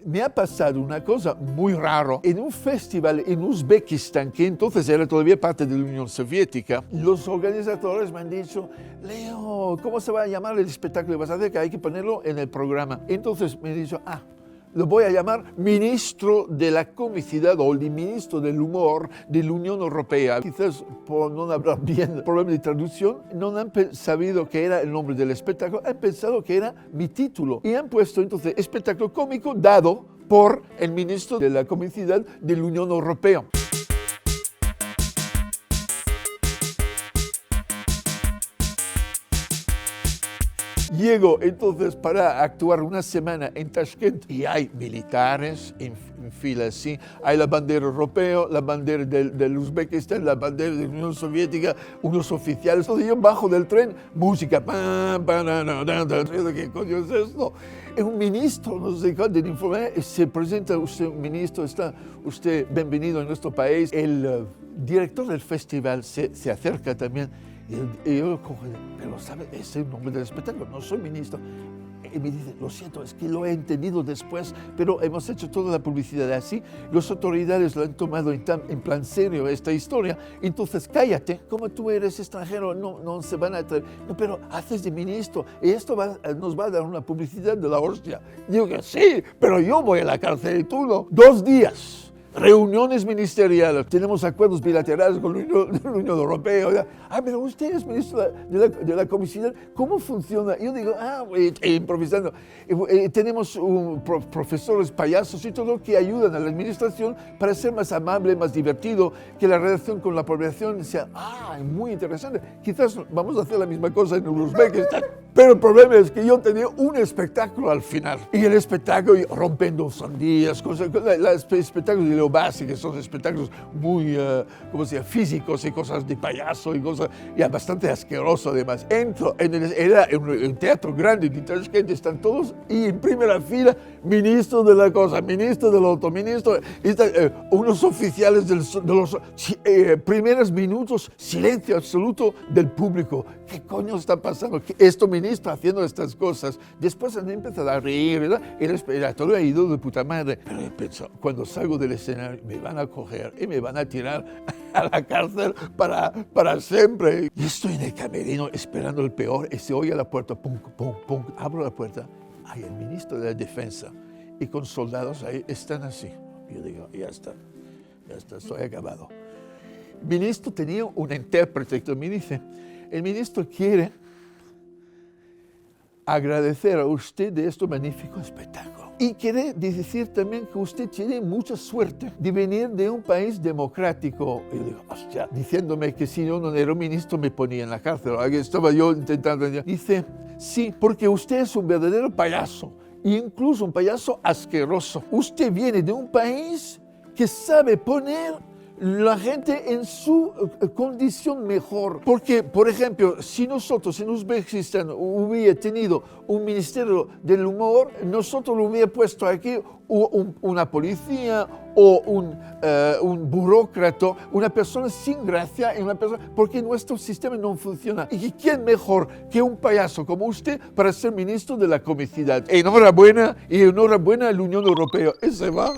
Me ha pasado una cosa muy rara. En un festival en Uzbekistán, que entonces era todavía parte de la Unión Soviética, los organizadores me han dicho: Leo, ¿cómo se va a llamar el espectáculo que vas a hacer? Que hay que ponerlo en el programa. Entonces me he dicho: lo voy a llamar Ministro de la Comicidad o el Ministro del Humor de la Unión Europea. Quizás por no hablar bien, problema de traducción, no han sabido que era el nombre del espectáculo, han pensado que era mi título y han puesto entonces espectáculo cómico dado por el Ministro de la Comicidad de la Unión Europea. Llego entonces para actuar una semana en Tashkent y hay militares en fila así, hay la bandera europea, la bandera del Uzbekistán, la bandera de la Unión Soviética, unos oficiales. Entonces yo bajo del tren, música, ¿qué coño es esto? Es un ministro, no sé cuál, del informe, se presenta usted, ministro, está usted bienvenido en nuestro país. El director del festival se acerca también. Y yo cojo, pero ¿sabe? Ese es el nombre del espectáculo, no soy ministro. Y me dice: lo siento, es que lo he entendido después, pero hemos hecho toda la publicidad así. Las autoridades lo han tomado en plan serio esta historia. Entonces cállate, como tú eres extranjero, no se van a atrever. No, pero haces de ministro y esto nos va a dar una publicidad de la hostia. Digo que sí, pero yo voy a la cárcel y tú no. 2 días. Reuniones ministeriales, tenemos acuerdos bilaterales con la Unión Europea. Pero usted es ministro de la Comicidad, ¿cómo funciona? Yo digo, improvisando. Tenemos profesores payasos y todo que ayudan a la administración para ser más amable, más divertido, que la relación con la población sea muy interesante. Quizás vamos a hacer la misma cosa en Uzbekistán. Pero el problema es que yo tenía un espectáculo al final. Y el espectáculo, rompiendo sandías, los espectáculos de Leo Bassi, que son espectáculos muy, físicos y cosas de payaso y cosas, ya bastante asqueroso además. Entro, era un teatro grande de Tashkent, están todos, y en primera fila, ministro de la cosa, ministro del otro, ministro, unos oficiales de los primeros minutos, silencio absoluto del público. ¿Qué coño está pasando? Esto ministro haciendo estas cosas. Después han empezado a reír, ¿verdad? Todo ha ido de puta madre. Pero he pensado, cuando salgo del escenario, me van a coger y me van a tirar a la cárcel para siempre. Y estoy en el camerino esperando el peor y se oye a la puerta, pum, pum, pum. Abro la puerta, hay el ministro de la Defensa y con soldados ahí están así. Yo digo, ya está, estoy acabado. El ministro tenía un intérprete que me dice: el ministro quiere agradecer a usted de este magnífico espectáculo. Y quiere decir también que usted tiene mucha suerte de venir de un país democrático. Y yo digo, hostia, diciéndome que si yo no era ministro me ponía en la cárcel. Estaba yo intentando. Dice: sí, porque usted es un verdadero payaso, incluso un payaso asqueroso. Usted viene de un país que sabe poner la gente en su condición mejor. Porque, por ejemplo, si nosotros en Uzbekistán hubiera tenido un ministerio del humor, nosotros lo hubiera puesto aquí una policía o un burócrata, una persona sin gracia, porque nuestro sistema no funciona. ¿Y quién mejor que un payaso como usted para ser ministro de la comicidad? Enhorabuena a la Unión Europea. Y se va.